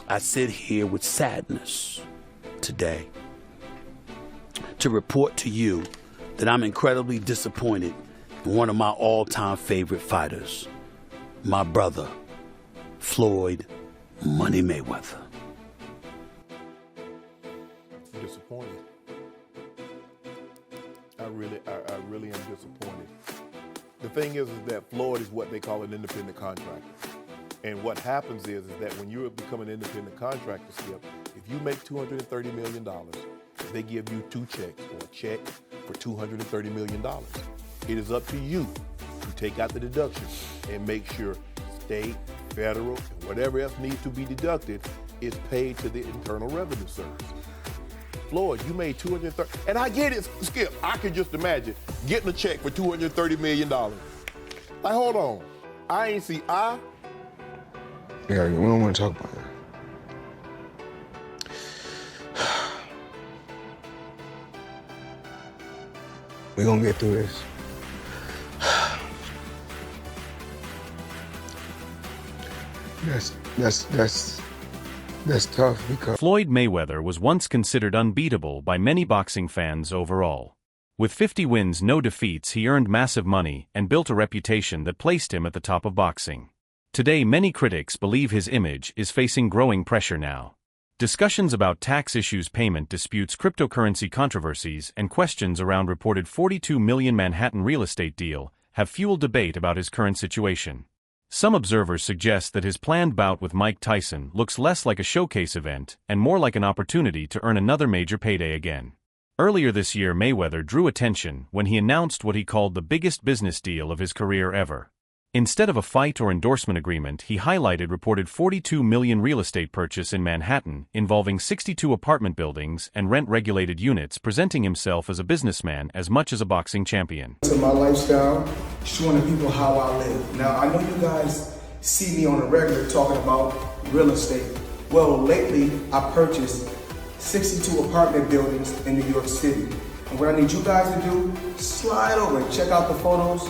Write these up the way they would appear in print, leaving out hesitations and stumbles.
I sit here with sadness today to report to you that I'm incredibly disappointed in one of my all-time favorite fighters, my brother, Floyd Money Mayweather. I'm disappointed. I really am disappointed. The thing is that Floyd is what they call an independent contractor. And what happens is that when you become an independent contractor, Skip, if you make $230 million, they give you two checks or a check for $230 million. It is up to you to take out the deductions and make sure state, federal, and whatever else needs to be deducted is paid to the Internal Revenue Service. Floyd, you made $230, and I get it, Skip. I can just imagine getting a check for $230 million. Like, hold on. I ain't see I. Yeah, we don't want to talk about that. We're gonna get through this. That's tough because Floyd Mayweather was once considered unbeatable by many boxing fans overall. With 50 wins, no defeats, he earned massive money and built a reputation that placed him at the top of boxing. Today, many critics believe his image is facing growing pressure now. Discussions about tax issues, payment disputes, cryptocurrency controversies, and questions around reported $42 million Manhattan real estate deal have fueled debate about his current situation. Some observers suggest that his planned bout with Mike Tyson looks less like a showcase event and more like an opportunity to earn another major payday again. Earlier this year, Mayweather drew attention when he announced what he called the biggest business deal of his career ever. Instead of a fight or endorsement agreement, he highlighted reported $42 million real estate purchase in Manhattan involving 62 apartment buildings and rent-regulated units, presenting himself as a businessman as much as a boxing champion. To my lifestyle, showing the people how I live. Now, I know you guys see me on a regular talking about real estate. Well, lately, I purchased 62 apartment buildings in New York City. And what I need you guys to do, slide over and check out the photos.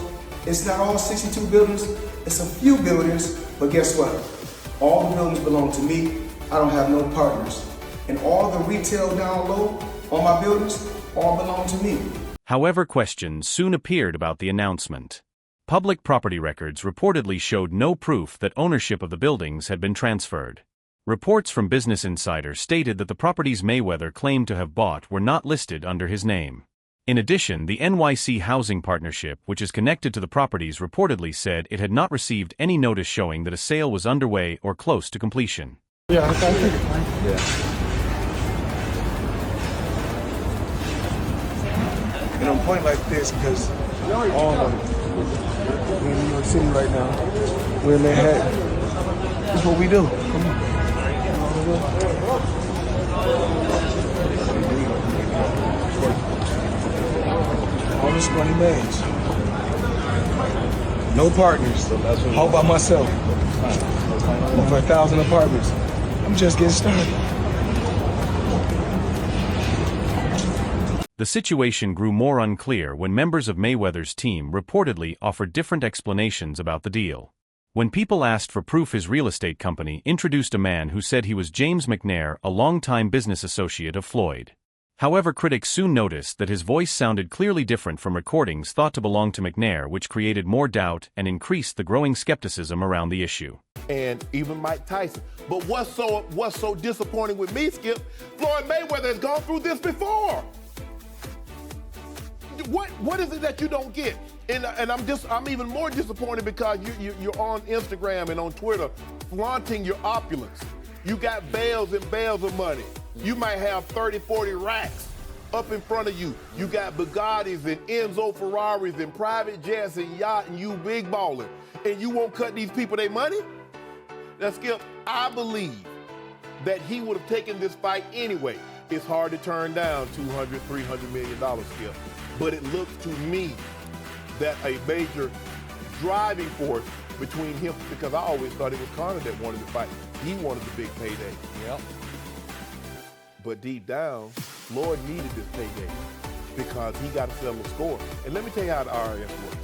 It's not all 62 buildings, it's a few buildings, but guess what? All the buildings belong to me. I don't have no partners. And all the retail down low on my buildings all belong to me. However, questions soon appeared about the announcement. Public property records reportedly showed no proof that ownership of the buildings had been transferred. Reports from Business Insider stated that the properties Mayweather claimed to have bought were not listed under his name. In addition, the NYC Housing Partnership, which is connected to the properties, reportedly said it had not received any notice showing that a sale was underway or close to completion. Yeah, I think it. Yeah. And I'm pointing like this because all of them. We're in New York City right now. We're in Manhattan. That's what we do. Come on. All this money made. No partners. All by myself. Over 1,000 apartments. I'm just getting started. The situation grew more unclear when members of Mayweather's team reportedly offered different explanations about the deal. When people asked for proof, his real estate company introduced a man who said he was James McNair, a longtime business associate of Floyd. However, critics soon noticed that his voice sounded clearly different from recordings thought to belong to McNair, which created more doubt and increased the growing skepticism around the issue. And even Mike Tyson. But what's so disappointing with me, Skip, Floyd Mayweather has gone through this before. What is it that you don't get? And I'm even more disappointed because you're on Instagram and on Twitter flaunting your opulence. You got bales and bales of money. You might have 30, 40 racks up in front of you. You got Bugattis and Enzo Ferraris and private jets and yacht, and you big baller. And you won't cut these people their money? Now, Skip, I believe that he would have taken this fight anyway. It's hard to turn down $200, $300 million, Skip. But it looks to me that a major driving force between him, because I always thought it was Conor that wanted to fight. He wanted the big payday. Yep. But deep down, Floyd needed this payday because he got to settle the score. And let me tell you how the IRS works.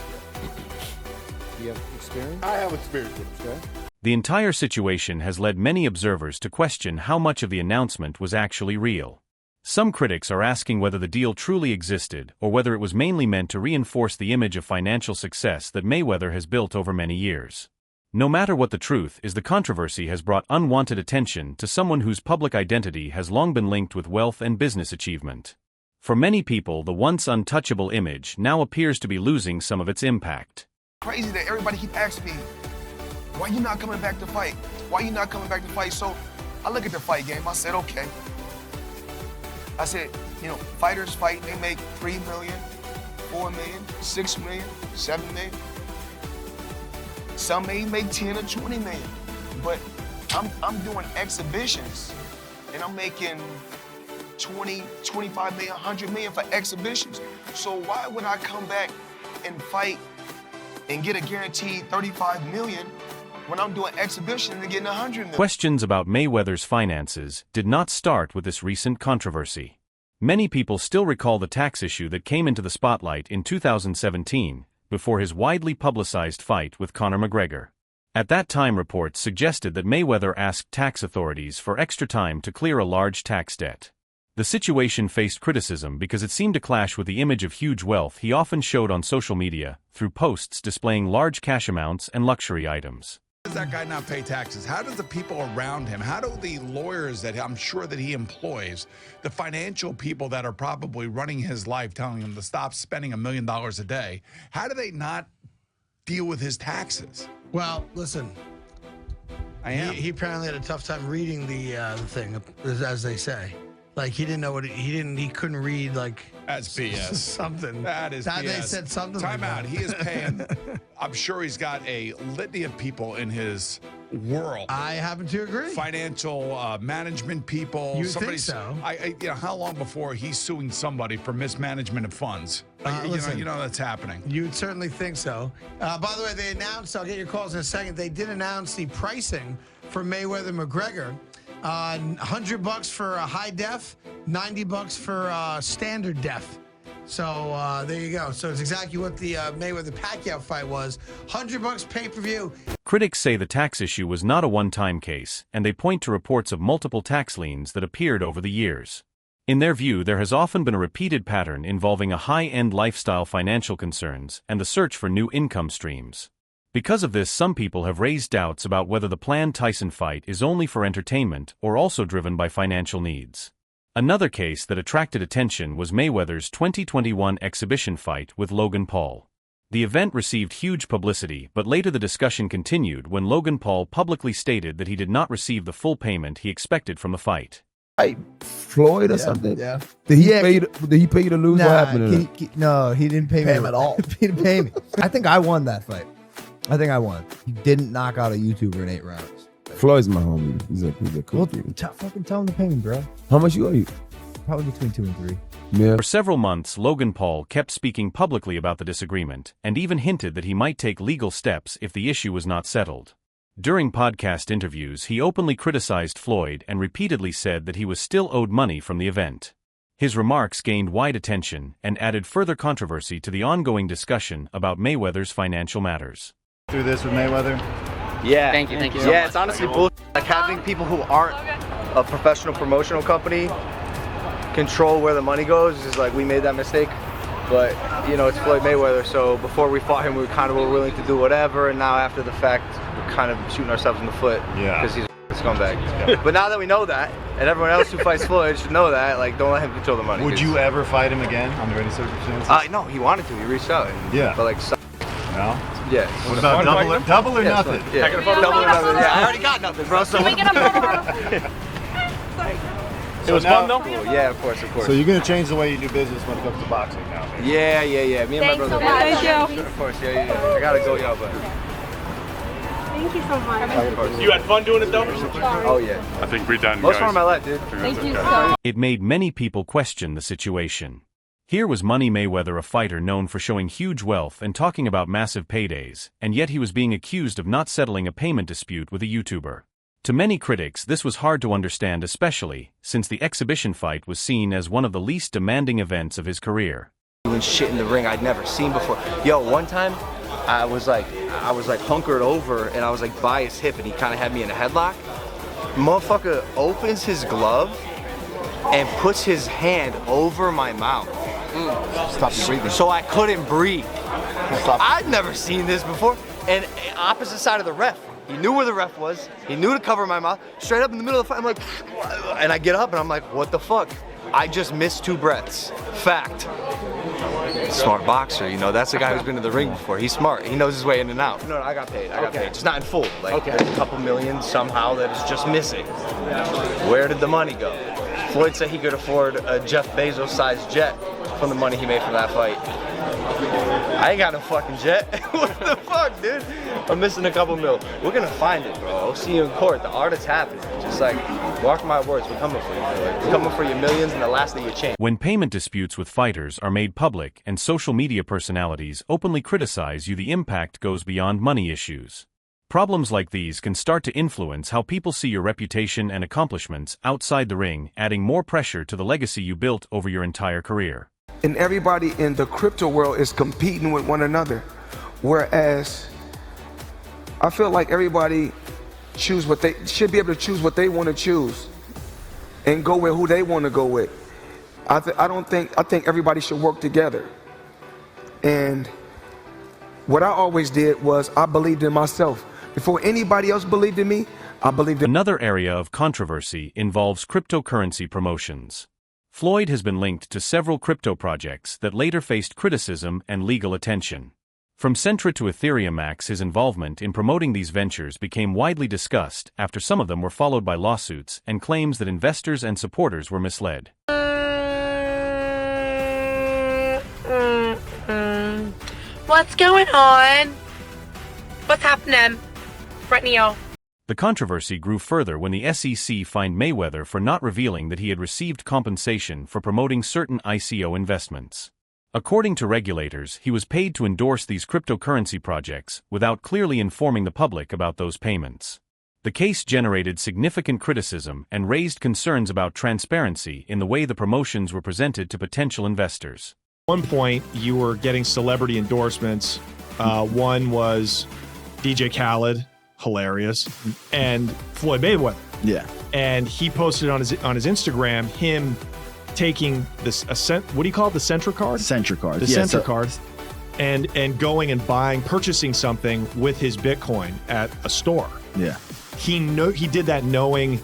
Do you have experience? I have experience with it. Okay. The entire situation has led many observers to question how much of the announcement was actually real. Some critics are asking whether the deal truly existed or whether it was mainly meant to reinforce the image of financial success that Mayweather has built over many years. No matter what the truth is, the controversy has brought unwanted attention to someone whose public identity has long been linked with wealth and business achievement. For many people, the once untouchable image now appears to be losing some of its impact. Crazy that everybody keep asking me, why you not coming back to fight? Why you not coming back to fight? So I look at the fight game, I said, okay. I said, fighters fight, they make $3 million, $4 million, $6 million, $7 million. Some may make 10 or 20 million. But I'm doing exhibitions and I'm making 20, 25 million, 100 million for exhibitions. So why would I come back and fight and get a guaranteed 35 million when I'm doing exhibitions and getting 100 million? Questions about Mayweather's finances did not start with this recent controversy. Many people still recall the tax issue that came into the spotlight in 2017, before his widely publicized fight with Conor McGregor. At that time, reports suggested that Mayweather asked tax authorities for extra time to clear a large tax debt. The situation faced criticism because it seemed to clash with the image of huge wealth he often showed on social media, through posts displaying large cash amounts and luxury items. How does that guy not pay taxes? How does the people around him, how do the lawyers that I'm sure that he employs, the financial people that are probably running his life, telling him to stop spending $1 million a day, how do they not deal with his taxes? Well, listen, he apparently had a tough time reading the thing, as they say. Like, he didn't know he couldn't read, like... That's BS. Something. That is BS. They said something Time like out. that. He is paying, I'm sure he's got a litany of people in his world. I happen to agree. Financial management people. You think so? How long before he's suing somebody for mismanagement of funds? Listen, that's happening. You'd certainly think so. By the way, they announced, I'll get your calls in a second, they did announce the pricing for Mayweather-McGregor. $100 for a high def, $90 for standard def. So there you go. So it's exactly what the Mayweather-Pacquiao fight was. $100 pay-per-view. Critics say the tax issue was not a one-time case, and they point to reports of multiple tax liens that appeared over the years. In their view, there has often been a repeated pattern involving a high-end lifestyle, financial concerns, and the search for new income streams. Because of this, some people have raised doubts about whether the planned Tyson fight is only for entertainment or also driven by financial needs. Another case that attracted attention was Mayweather's 2021 exhibition fight with Logan Paul. The event received huge publicity, but later the discussion continued when Logan Paul publicly stated that he did not receive the full payment he expected from the fight. Floyd or something? Yeah. Did he pay you to lose? Nah, What happened to that? no, he didn't pay me him at all. He didn't pay me. I think I won that fight. I think I won. He didn't knock out a YouTuber in 8 rounds. Floyd's my homie. He's a cool Well, dude. fucking tell him to pay me, bro. How much you owe you? Probably between 2 and 3. Yeah. For several months, Logan Paul kept speaking publicly about the disagreement, and even hinted that he might take legal steps if the issue was not settled. During podcast interviews, he openly criticized Floyd and repeatedly said that he was still owed money from the event. His remarks gained wide attention and added further controversy to the ongoing discussion about Mayweather's financial matters. Through this with Mayweather? Yeah. Thank you so much. It's honestly bullshit. Like, having people who aren't a professional promotional company control where the money goes is like, we made that mistake. But, it's Floyd Mayweather, so before we fought him, we kind of were willing to do whatever, and now after the fact, we're kind of shooting ourselves in the foot. Yeah. Because he's a scumbag. But now that we know that, and everyone else who fights Floyd should know that, like, don't let him control the money. Would you ever fight him again under any circumstances? No, he wanted to. He reached out. Yeah. But, No? yeah. What about double or nothing? Yeah. Double or nothing. Yeah, I already got nothing, bro. So Can we get a photo? It was fun though? yeah, of course. So you're going to change the way you do business when it comes to boxing now? Yeah. Me and my Thanks brother. so much. Thank you. Of course, yeah. I gotta go, y'all, but. Thank you so much. Of course. You had fun doing it though? Oh, yeah. I think we're done, Most fun of my life, dude. Thank you so It made many people question the situation. Here was Money Mayweather, a fighter known for showing huge wealth and talking about massive paydays, and yet he was being accused of not settling a payment dispute with a YouTuber. To many critics, this was hard to understand, especially since the exhibition fight was seen as one of the least demanding events of his career. Doing shit in the ring I'd never seen before. Yo, one time, I was like hunkered over, and I was like by his hip, and he kind of had me in a headlock. Motherfucker opens his glove and puts his hand over my mouth. Stop you breathing. So I couldn't breathe. I'd never seen this before. And opposite side of the ref. He knew where the ref was. He knew to cover my mouth. Straight up in the middle of the fight, I'm like, and I get up and I'm like, what the fuck? I just missed 2 breaths. Fact. Smart boxer, you know, that's the guy who's been to the ring before. He's smart. He knows his way in and out. No, I got paid. I got paid. Just not in full. Like, there's a couple million somehow that is just missing. Where did the money go? Floyd said he could afford a Jeff Bezos-sized jet from the money he made from that fight. I ain't got no fucking jet. What the fuck, dude? I'm missing a couple mil. We're gonna find it, bro. I'll see you in court. The art is happening. Just like, mark my words, we're coming for you, Floyd. We're coming for your millions and the last of your change. When payment disputes with fighters are made public and social media personalities openly criticize you, the impact goes beyond money issues. Problems like these can start to influence how people see your reputation and accomplishments outside the ring, adding more pressure to the legacy you built over your entire career. And everybody in the crypto world is competing with one another. Whereas I feel like everybody should be able to choose what they want to choose and go with who they want to go with. I think everybody should work together. And what I always did was I believed in myself. Before anybody else believed in me, I believed in. Another area of controversy involves cryptocurrency promotions. Floyd has been linked to several crypto projects that later faced criticism and legal attention. From Centra to Ethereum Max, his involvement in promoting these ventures became widely discussed after some of them were followed by lawsuits and claims that investors and supporters were misled. What's going on? What's happening? Right now. The controversy grew further when the SEC fined Mayweather for not revealing that he had received compensation for promoting certain ICO investments. According to regulators, he was paid to endorse these cryptocurrency projects without clearly informing the public about those payments. The case generated significant criticism and raised concerns about transparency in the way the promotions were presented to potential investors. At one point, you were getting celebrity endorsements. One was DJ Khaled, hilarious, and Floyd Mayweather. Yeah. And he posted on his Instagram him taking this what do you call it? The Centra card? Centra card. The Centra card. And going and purchasing something with his Bitcoin at a store. Yeah. He did that knowing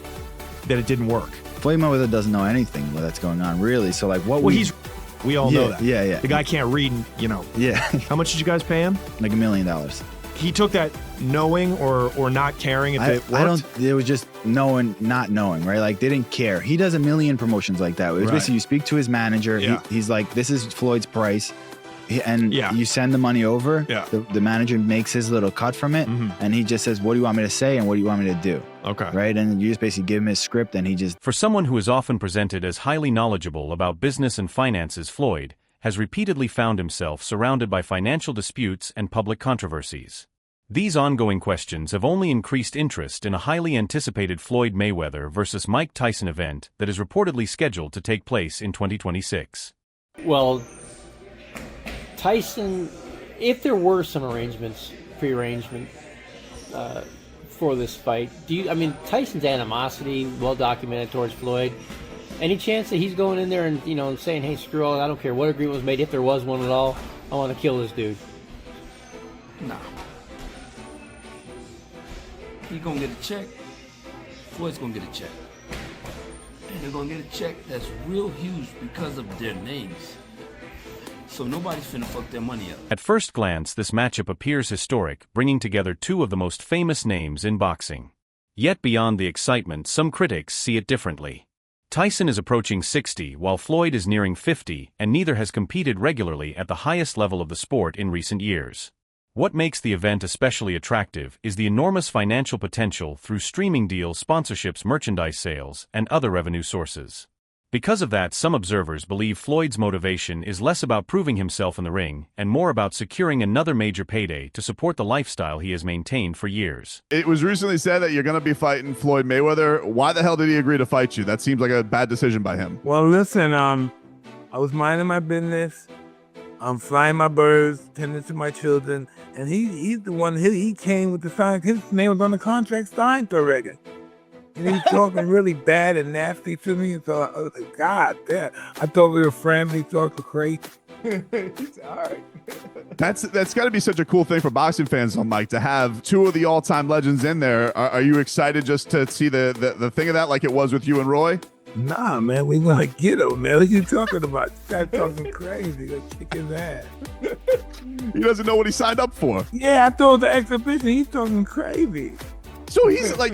that it didn't work. Floyd Mayweather doesn't know anything that's going on, really. So like what we all know that. Yeah, yeah. The guy can't read, Yeah. How much did you guys pay him? Like $1 million. He took that knowing or not caring if it worked? It was just knowing, not knowing, right? Like, they didn't care. He does a million promotions like that. It was basically, you speak to his manager. Yeah. He's like, this is Floyd's price. And you send the money over. Yeah. The manager makes his little cut from it. And he just says, what do you want me to say? And what do you want me to do? Okay. Right? And you just basically give him his script and he just... For someone who is often presented as highly knowledgeable about business and finances, Floyd has repeatedly found himself surrounded by financial disputes and public controversies. These ongoing questions have only increased interest in a highly anticipated Floyd Mayweather versus Mike Tyson event that is reportedly scheduled to take place in 2026. Well, Tyson, if there were some prearrangement for this fight, Tyson's animosity, well documented towards Floyd, any chance that he's going in there and, saying, hey, screw all, I don't care what agreement was made, if there was one at all, I want to kill this dude? No. He's going to get a check. Floyd's going to get a check. And they're going to get a check that's real huge because of their names. So nobody's finna fuck their money up. At first glance, this matchup appears historic, bringing together two of the most famous names in boxing. Yet beyond the excitement, some critics see it differently. Tyson is approaching 60, while Floyd is nearing 50, and neither has competed regularly at the highest level of the sport in recent years. What makes the event especially attractive is the enormous financial potential through streaming deals, sponsorships, merchandise sales, and other revenue sources. Because of that, some observers believe Floyd's motivation is less about proving himself in the ring and more about securing another major payday to support the lifestyle he has maintained for years. It was recently said that you're going to be fighting Floyd Mayweather. Why the hell did he agree to fight you? That seems like a bad decision by him. Well, listen, I was minding my business, I'm flying my birds, tending to my children, and he's the one. He came with the sign. His name was on the contract signed already. And he was talking really bad and nasty to me. So I was like, God damn. I thought we were friends. He talked crazy. He's all right. That's got to be such a cool thing for boxing fans, Mike, to have two of the all-time legends in there. Are you excited just to see the thing of that like it was with you and Roy? Nah, man, we want to get him, man. What you talking about? This guy's talking crazy. Like, kick his ass. He doesn't know what he signed up for. Yeah, I thought it was an exhibition. He's talking crazy. So he's like,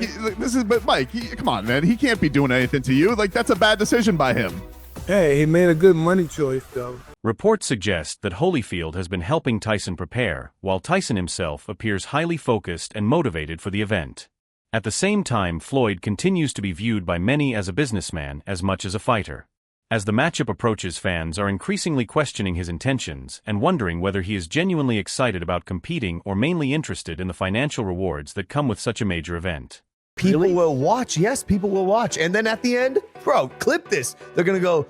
but Mike, come on, man. He can't be doing anything to you. Like, that's a bad decision by him. Hey, he made a good money choice, though. Reports suggest that Holyfield has been helping Tyson prepare, while Tyson himself appears highly focused and motivated for the event. At the same time, Floyd continues to be viewed by many as a businessman as much as a fighter. As the matchup approaches, fans are increasingly questioning his intentions and wondering whether he is genuinely excited about competing or mainly interested in the financial rewards that come with such a major event. People will watch. Yes, people will watch. And then at the end, bro, clip this. They're going to go,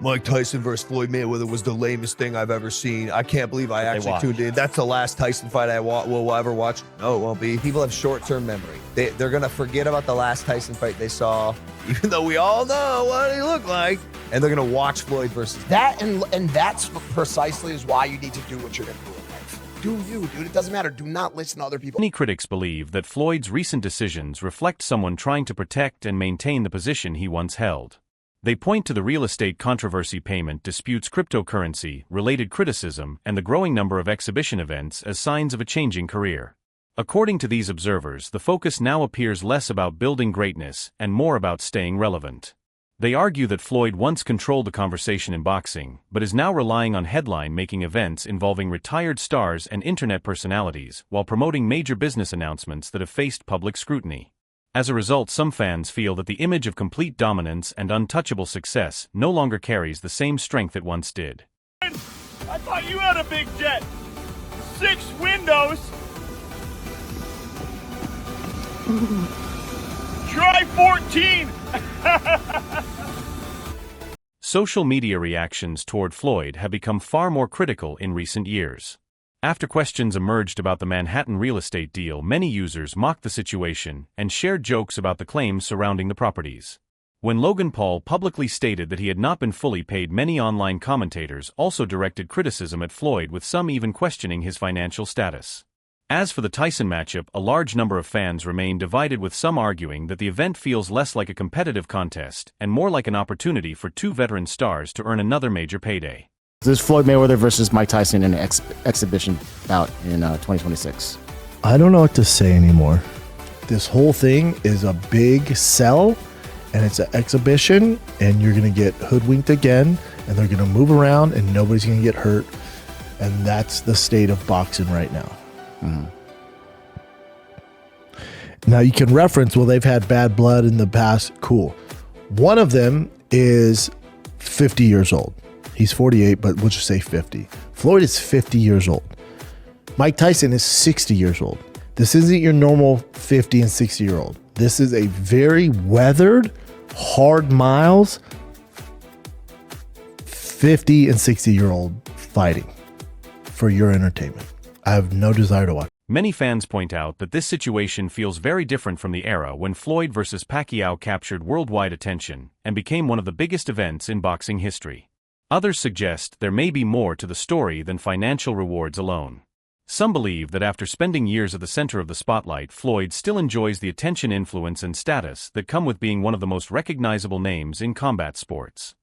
Mike Tyson versus Floyd Mayweather was the lamest thing I've ever seen. I can't believe I actually tuned in. That's the last Tyson fight I will ever watch. No, it won't be. People have short-term memory. They're going to forget about the last Tyson fight they saw, even though we all know what he looked like. And they're going to watch Floyd versus that. And that's precisely is why you need to do what you're going to do in life. Do you, dude. It doesn't matter. Do not listen to other people. Many critics believe that Floyd's recent decisions reflect someone trying to protect and maintain the position he once held. They point to the real estate controversy, payment disputes, cryptocurrency, related criticism, and the growing number of exhibition events as signs of a changing career. According to these observers, the focus now appears less about building greatness and more about staying relevant. They argue that Floyd once controlled the conversation in boxing, but is now relying on headline-making events involving retired stars and internet personalities while promoting major business announcements that have faced public scrutiny. As a result, some fans feel that the image of complete dominance and untouchable success no longer carries the same strength it once did. I thought you had a big jet. 6 windows. Try 14. Social media reactions toward Floyd have become far more critical in recent years. After questions emerged about the Manhattan real estate deal, many users mocked the situation and shared jokes about the claims surrounding the properties. When Logan Paul publicly stated that he had not been fully paid, many online commentators also directed criticism at Floyd, with some even questioning his financial status. As for the Tyson matchup, a large number of fans remain divided, with some arguing that the event feels less like a competitive contest and more like an opportunity for two veteran stars to earn another major payday. This is Floyd Mayweather versus Mike Tyson in an exhibition bout in 2026. I don't know what to say anymore. This whole thing is a big sell, and it's an exhibition, and you're going to get hoodwinked again, and they're going to move around, and nobody's going to get hurt. And that's the state of boxing right now. Mm-hmm. Now, you can reference, well, they've had bad blood in the past. Cool. One of them is 50 years old. He's 48, but we'll just say 50. Floyd is 50 years old. Mike Tyson is 60 years old. This isn't your normal 50 and 60-year-old. This is a very weathered, hard miles, 50 and 60-year-old fighting for your entertainment. I have no desire to watch. Many fans point out that this situation feels very different from the era when Floyd versus Pacquiao captured worldwide attention and became one of the biggest events in boxing history. Others suggest there may be more to the story than financial rewards alone. Some believe that after spending years at the center of the spotlight, Floyd still enjoys the attention, influence, and status that come with being one of the most recognizable names in combat sports.